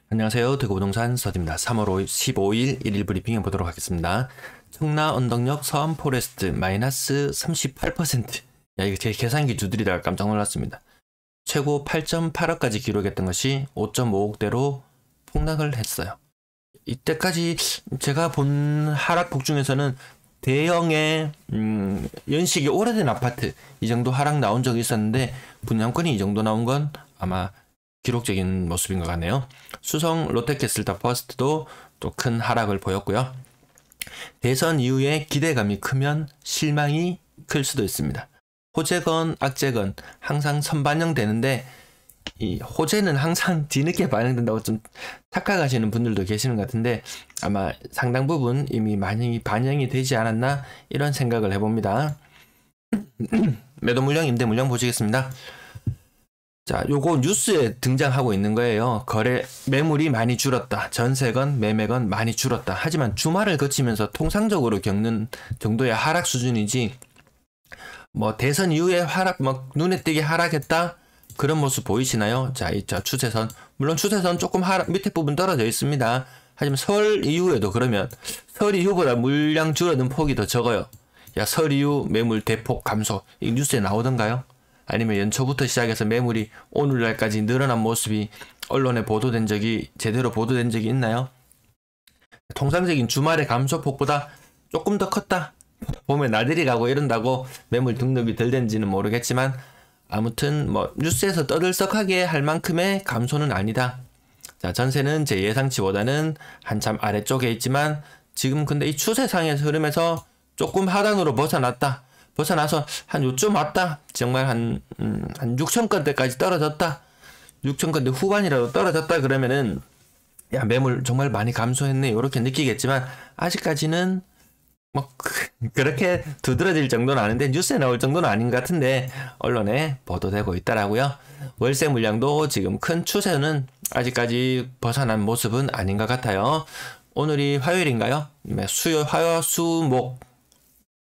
안녕하세요. 대구부동산 서디입니다. 3월 15일 1일 브리핑 해보도록 하겠습니다. 청라 언덕역 서암포레스트 마이너스 38%. 야, 이거 제 계산기 두드리다가 깜짝 놀랐습니다. 최고 8.8억까지 기록했던 것이 5.5억대로 폭락을 했어요. 이때까지 제가 본 하락폭 중에서는 대형의 연식이 오래된 아파트 이 정도 하락 나온 적이 있었는데 분양권이 이 정도 나온 건 아마 기록적인 모습인 것 같네요. 수성 롯데캐슬 더 퍼스트도 또 큰 하락을 보였고요. 대선 이후에 기대감이 크면 실망이 클 수도 있습니다. 호재건 악재건 항상 선반영되는데 이 호재는 항상 뒤늦게 반영된다고 좀 착각하시는 분들도 계시는 것 같은데 아마 상당 부분 이미 많이 반영이 되지 않았나 이런 생각을 해봅니다. 매도 물량, 임대 물량 보시겠습니다. 자, 요거 뉴스에 등장하고 있는 거예요. 매물이 많이 줄었다. 전세건 매매건 많이 줄었다. 하지만 주말을 거치면서 통상적으로 겪는 정도의 하락 수준이지 뭐 대선 이후에 눈에 띄게 하락했다 그런 모습 보이시나요? 자, 추세선, 물론 추세선 조금 밑에 부분 떨어져 있습니다. 하지만 설 이후에도 그러면 설 이후보다 물량 줄어든 폭이 더 적어요. 야, 설 이후 매물 대폭 감소, 이 뉴스에 나오던가요? 아니면 연초부터 시작해서 매물이 오늘날까지 늘어난 모습이 언론에 제대로 보도된 적이 있나요? 통상적인 주말의 감소폭보다 조금 더 컸다. 보면 나들이 가고 이런다고 매물 등록이 덜 된지는 모르겠지만 아무튼 뭐 뉴스에서 떠들썩하게 할 만큼의 감소는 아니다. 자, 전세는 제 예상치보다는 한참 아래쪽에 있지만 지금 근데 이 추세상의 흐름에서 조금 하단으로 벗어나서 한 요쯤 왔다. 정말 한 6천건대까지 떨어졌다. 6천건대 후반이라도 떨어졌다 그러면은 야, 매물 정말 많이 감소했네 이렇게 느끼겠지만 아직까지는 뭐 그렇게 두드러질 정도는 아닌데 뉴스에 나올 정도는 아닌 것 같은데 언론에 보도되고 있더라고요. 월세 물량도 지금 큰 추세는 아직까지 벗어난 모습은 아닌 것 같아요. 오늘이 화요일인가요?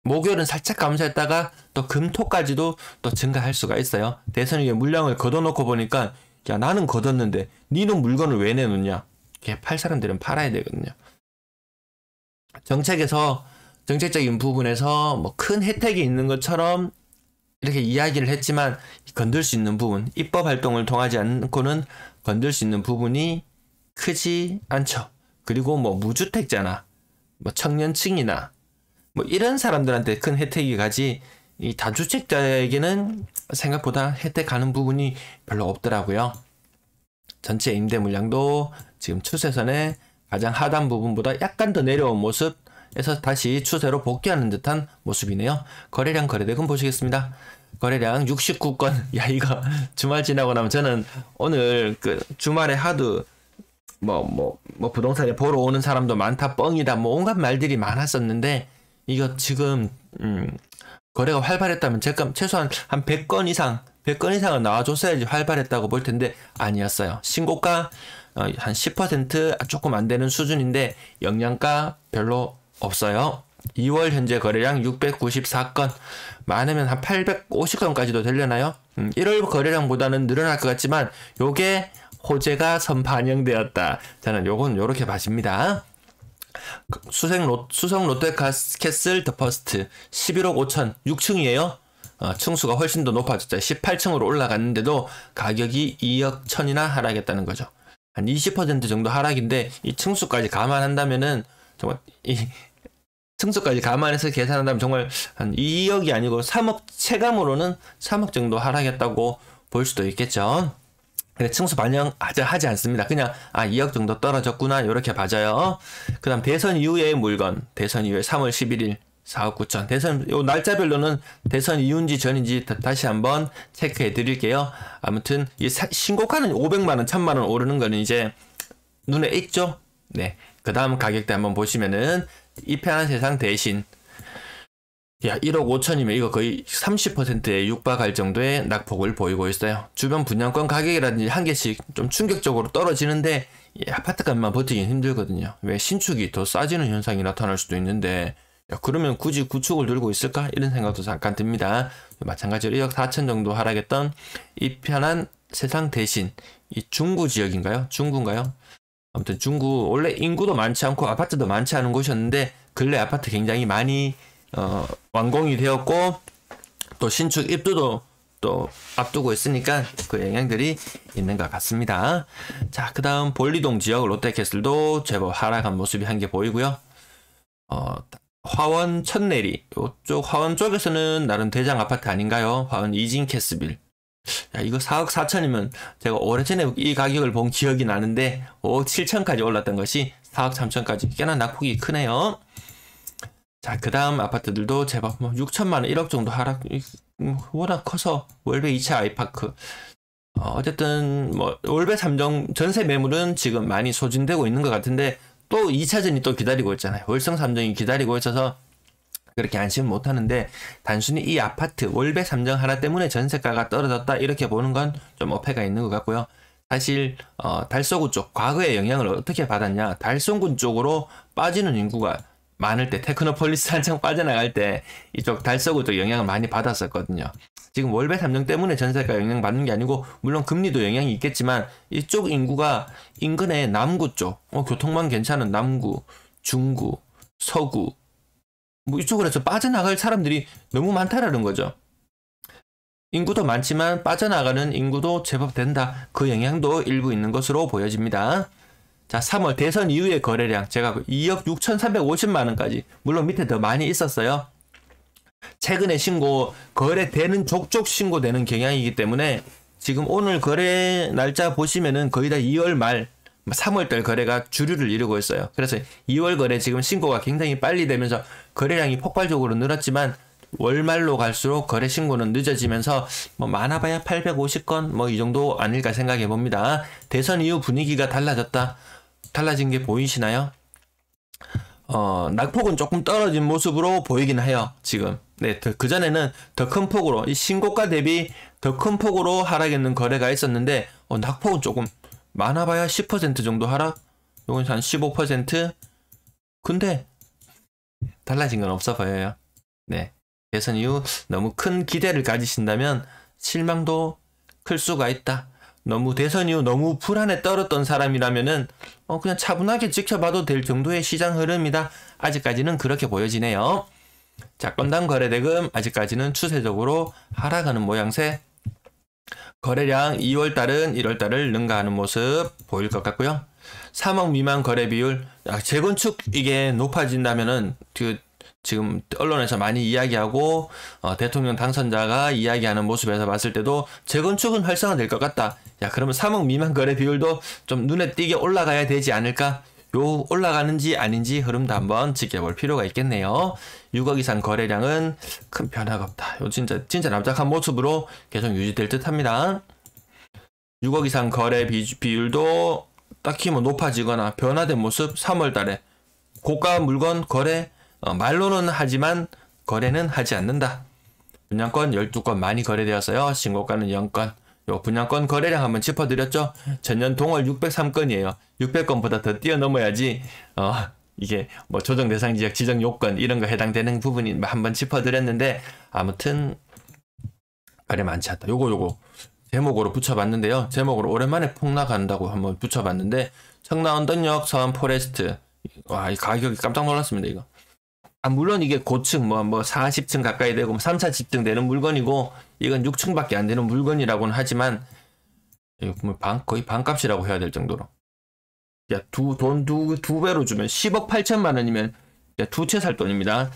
목요일은 살짝 감소했다가 또 금토까지도 또 증가할 수가 있어요. 대선 이후에 물량을 걷어놓고 보니까 야, 나는 걷었는데 니는 물건을 왜 내놓냐? 이렇게 팔 사람들은 팔아야 되거든요. 정책적인 부분에서 뭐 큰 혜택이 있는 것처럼 이렇게 이야기를 했지만 건들 수 있는 부분, 입법 활동을 통하지 않고는 건들 수 있는 부분이 크지 않죠. 그리고 뭐 무주택자나 뭐 청년층이나 뭐 이런 사람들한테 큰 혜택이 가지 이 다주택자에게는 생각보다 혜택 가는 부분이 별로 없더라고요. 전체 임대 물량도 지금 추세선의 가장 하단 부분보다 약간 더 내려온 모습에서 다시 추세로 복귀하는 듯한 모습이네요. 거래량, 거래대금 보시겠습니다. 거래량 69건. 야, 이거 주말 지나고 나면 저는 오늘 그 주말에 하도 부동산에 보러 오는 사람도 많다, 뻥이다, 뭐 온갖 말들이 많았었는데 이거 지금 거래가 활발했다면 최소한 한 100건 이상은 나와줬어야지 활발했다고 볼 텐데 아니었어요. 신고가 한 10% 조금 안 되는 수준인데 영양가 별로 없어요. 2월 현재 거래량 694건, 많으면 한 850건까지도 되려나요? 1월 거래량보다는 늘어날 것 같지만 요게 호재가 선반영되었다. 저는 요건 요렇게 봐집니다. 수성 롯데캐슬 더 퍼스트 11억 5천 6층이에요. 층수가 훨씬 더 높아졌죠. 18층으로 올라갔는데도 가격이 2억 천이나 하락했다는 거죠. 한 20% 정도 하락인데 이 층수까지 감안한다면은 정말 이 층수까지 감안해서 계산한다면 정말 한 2억이 아니고 3억, 체감으로는 3억 정도 하락했다고 볼 수도 있겠죠. 근데 층수 반영하지 않습니다. 그냥 2억 정도 떨어졌구나 이렇게 봐져요. 그 다음 대선 이후의 물건, 대선 이후에 3월 11일 4억 9천. 대선 요 날짜별로는 대선 이후인지 전인지 다시 한번 체크해 드릴게요. 아무튼 이 신고가는 500만원 1000만원 오르는 거는 이제 눈에 익죠. 네. 그 다음 가격대 한번 보시면은 이 편한 세상 대신 야, 1억 5천이면 이거 거의 30%에 육박할 정도의 낙폭을 보이고 있어요. 주변 분양권 가격이라든지 한 개씩 좀 충격적으로 떨어지는데 아파트값만 버티긴 힘들거든요. 왜 신축이 더 싸지는 현상이 나타날 수도 있는데 야, 그러면 굳이 구축을 들고 있을까? 이런 생각도 잠깐 듭니다. 마찬가지로 1억 4천 정도 하락했던 이 편한 세상 대신 이 중구 지역인가요? 중구인가요? 아무튼 중구 원래 인구도 많지 않고 아파트도 많지 않은 곳이었는데 근래 아파트 굉장히 많이 완공이 되었고 또 신축 입주도 또 앞두고 있으니까 그 영향들이 있는 것 같습니다. 자, 그 다음 볼리동 지역 롯데캐슬도 제법 하락한 모습이 한 개 보이고요. 화원 천내리 이쪽 화원 쪽에서는 나름 대장 아파트 아닌가요? 화원 이진캐스빌. 야, 이거 4억 4천이면 제가 오래전에 이 가격을 본 기억이 나는데 5억 7천까지 올랐던 것이 4억 3천까지 꽤나 낙폭이 크네요. 자, 그 다음 아파트들도 제법 뭐 6천만원 1억 정도 하락 워낙 커서 월배 2차 아이파크 어쨌든 뭐 월배 3정 전세 매물은 지금 많이 소진되고 있는 것 같은데 또 2차전이 또 기다리고 있잖아요. 월성 3정이 기다리고 있어서 그렇게 안심은 못하는데 단순히 이 아파트 월배 3정 하나 때문에 전세가가 떨어졌다 이렇게 보는 건 좀 어폐가 있는 것 같고요. 사실 달서구 쪽 과거의 영향을 어떻게 받았냐, 달성군 쪽으로 빠지는 인구가 많을 때 테크노폴리스 한창 빠져나갈 때 이쪽 달서구 쪽 영향을 많이 받았었거든요. 지금 월배 3정 때문에 전세가 영향 받는 게 아니고 물론 금리도 영향이 있겠지만 이쪽 인구가 인근의 남구 쪽 교통망 괜찮은 남구, 중구, 서구 뭐 이쪽으로 해서 빠져나갈 사람들이 너무 많다라는 거죠. 인구도 많지만 빠져나가는 인구도 제법 된다. 그 영향도 일부 있는 것으로 보여집니다. 자, 3월 대선 이후의 거래량 제가 2억 6,350만원까지 물론 밑에 더 많이 있었어요. 최근에 거래되는 족족 신고되는 경향이기 때문에 지금 오늘 거래 날짜 보시면은 거의 다 2월 말 3월달 거래가 주류를 이루고 있어요. 그래서 2월 거래 지금 신고가 굉장히 빨리 되면서 거래량이 폭발적으로 늘었지만 월말로 갈수록 거래 신고는 늦어지면서 뭐 많아봐야 850건 뭐 이 정도 아닐까 생각해 봅니다. 대선 이후 분위기가 달라진 게 보이시나요? 낙폭은 조금 떨어진 모습으로 보이긴 해요. 지금. 네, 그전에는 더 큰 폭으로 이 신고가 대비 더 큰 폭으로 하락했는 거래가 있었는데 낙폭은 조금 많아봐야 10% 정도 하락? 요건 한 15%? 근데 달라진 건 없어 보여요. 네. 대선 이후 너무 큰 기대를 가지신다면 실망도 클 수가 있다. 너무 대선 이후 너무 불안에 떨었던 사람이라면은 그냥 차분하게 지켜봐도 될 정도의 시장 흐름이다. 아직까지는 그렇게 보여지네요. 자, 건당 거래대금 아직까지는 추세적으로 하락하는 모양새. 거래량 2월달은 1월달을 능가하는 모습 보일 것 같고요. 3억 미만 거래 비율, 재건축 이게 높아진다면은 지금 언론에서 많이 이야기하고 대통령 당선자가 이야기하는 모습에서 봤을 때도 재건축은 활성화될 것 같다. 야, 그러면 3억 미만 거래 비율도 좀 눈에 띄게 올라가야 되지 않을까? 요 올라가는지 아닌지 흐름도 한번 지켜볼 필요가 있겠네요. 6억 이상 거래량은 큰 변화가 없다. 요 진짜 납작한 모습으로 계속 유지될 듯 합니다. 6억 이상 거래 비율도 딱히 뭐 높아지거나 변화된 모습 3월 달에 고가 물건 거래 말로는 하지만 거래는 하지 않는다. 분양권 12건 많이 거래되었어요. 신고가는 0건. 요 분양권 거래량 한번 짚어드렸죠. 전년 동월 603건이에요. 600건보다 더 뛰어넘어야지 이게 뭐 조정 대상 지역 지정 요건 이런 거 해당되는 부분이 한번 짚어드렸는데 아무튼 거래 많지 않다. 요거 제목으로 붙여봤는데요. 제목으로 오랜만에 폭락한다고 한번 붙여봤는데 청라 언덕역 서안 포레스트. 와, 이 가격이 깜짝 놀랐습니다. 이거. 물론 이게 고층 뭐 40층 가까이 되고 3, 4층 되는 물건이고 이건 6층밖에 안 되는 물건이라고는 하지만 이거 거의 반값이라고 해야 될 정도로 야, 두 배로 주면 10억 8천만 원이면 두 채 살 돈입니다.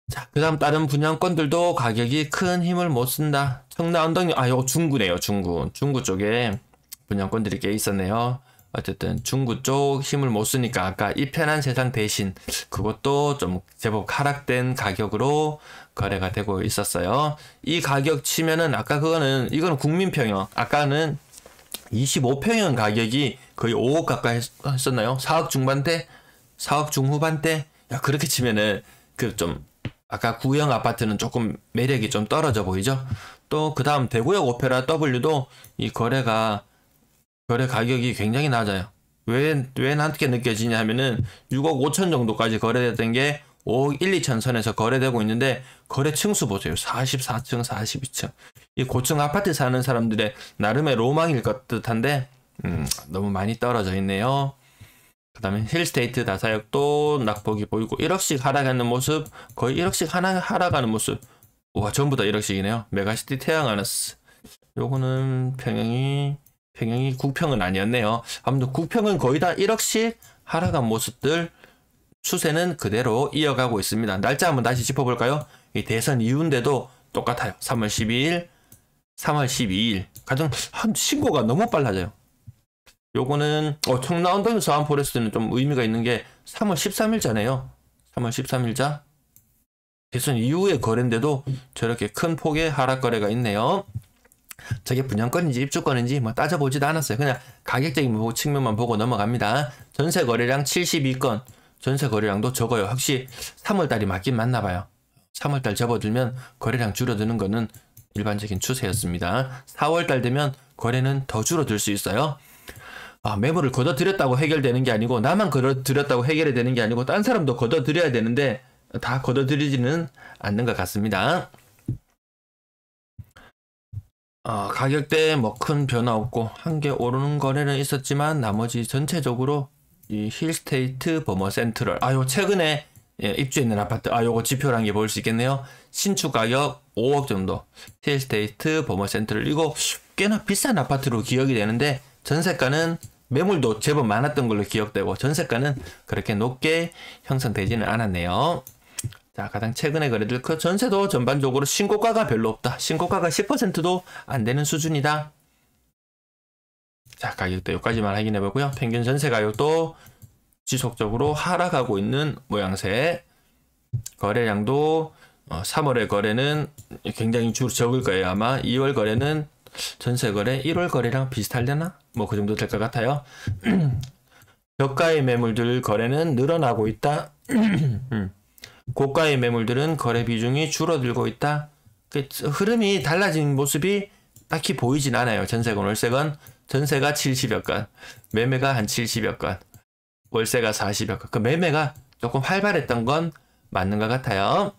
자, 그 다음 다른 분양권들도 가격이 큰 힘을 못 쓴다. 청라 언덕역 이거 중구네요. 중구 쪽에 분양권들이 꽤 있었네요. 어쨌든 중구 쪽 힘을 못 쓰니까 아까 이 편한 세상 대신 그것도 좀 제법 하락된 가격으로 거래가 되고 있었어요. 이 가격 치면은 이거는 국민평형. 아까는 25평형 가격이 거의 5억 가까이 했었나요? 4억 중반대? 4억 중후반대? 야, 그렇게 치면은 아까 구형 아파트는 조금 매력이 좀 떨어져 보이죠? 또 그 다음 대구역 오페라 W도 이 거래 가격이 굉장히 낮아요. 왜 낮게 느껴지냐 하면은 6억 5천 정도까지 거래됐던 게 5억 1, 2천 선에서 거래되고 있는데 거래 층수 보세요. 44층, 42층. 이 고층 아파트 사는 사람들의 나름의 로망일 것 듯한데 너무 많이 떨어져 있네요. 그 다음에 힐스테이트 다사역도 낙폭이 보이고 1억씩 하락하는 모습, 거의 1억씩 하락하는 모습. 와, 전부 다 1억씩이네요. 메가시티 태양아너스. 요거는 평형이 국평은 아니었네요. 아무튼 국평은 거의 다 1억씩 하락한 모습들, 추세는 그대로 이어가고 있습니다. 날짜 한번 다시 짚어볼까요? 이 대선 이후인데도 똑같아요. 3월 12일, 3월 12일. 가장 신고가 너무 빨라져요. 요거는 청라 언덕 서안 포레스트는 좀 의미가 있는 게 3월 13일자네요. 3월 13일자. 대선 이후의 거래인데도 저렇게 큰 폭의 하락 거래가 있네요. 저게 분양권인지 입주권인지 뭐 따져보지도 않았어요. 그냥 가격적인 측면만 보고 넘어갑니다. 전세 거래량 72건. 전세 거래량도 적어요. 확실히 3월달이 맞긴 맞나 봐요. 3월달 접어들면 거래량 줄어드는 거는 일반적인 추세였습니다. 4월달 되면 거래는 더 줄어들 수 있어요. 매물을 걷어들였다고 해결되는 게 아니고, 나만 걷어들였다고 해결이 되는 게 아니고 딴 사람도 걷어들여야 되는데 다 걷어들이지는 않는 것 같습니다. 가격대에 뭐 큰 변화 없고 한 개 오르는 거래는 있었지만 나머지 전체적으로 이 힐스테이트 버머 센트럴, 요 최근에 입주했는 아파트, 요거 지표란 게 보일 수 있겠네요. 신축 가격 5억 정도, 힐스테이트 버머 센트럴, 이거 꽤나 비싼 아파트로 기억이 되는데 전세가는 매물도 제법 많았던 걸로 기억되고 전세가는 그렇게 높게 형성되지는 않았네요. 자, 가장 최근에 거래들, 그 전세도 전반적으로 신고가가 별로 없다. 신고가가 10%도 안 되는 수준이다. 자, 가격도 여기까지만 확인해 보고요. 평균 전세 가격도 지속적으로 하락하고 있는 모양새. 거래량도 3월의 거래는 굉장히 적을 거예요. 아마 2월 거래는 전세 거래 1월 거래랑 비슷하려나? 뭐 그 정도 될 것 같아요. 저가의 매물들 거래는 늘어나고 있다. 고가의 매물들은 거래 비중이 줄어들고 있다. 흐름이 달라진 모습이 딱히 보이진 않아요. 전세건, 월세건. 전세가 70여 건, 매매가 한 70여 건, 월세가 40여 건. 그 매매가 조금 활발했던 건 맞는 것 같아요.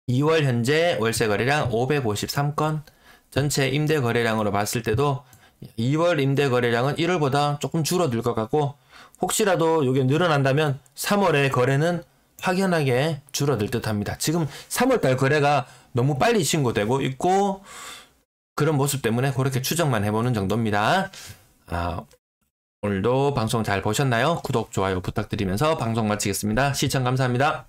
2월 현재 월세 거래량 553건, 전체 임대 거래량으로 봤을 때도 2월 임대 거래량은 1월보다 조금 줄어들 것 같고, 혹시라도 이게 늘어난다면 3월의 거래는 확연하게 줄어들 듯 합니다. 지금 3월달 거래가 너무 빨리 신고되고 있고, 그런 모습 때문에 그렇게 추정만 해보는 정도입니다. 오늘도 방송 잘 보셨나요? 구독, 좋아요 부탁드리면서 방송 마치겠습니다. 시청 감사합니다.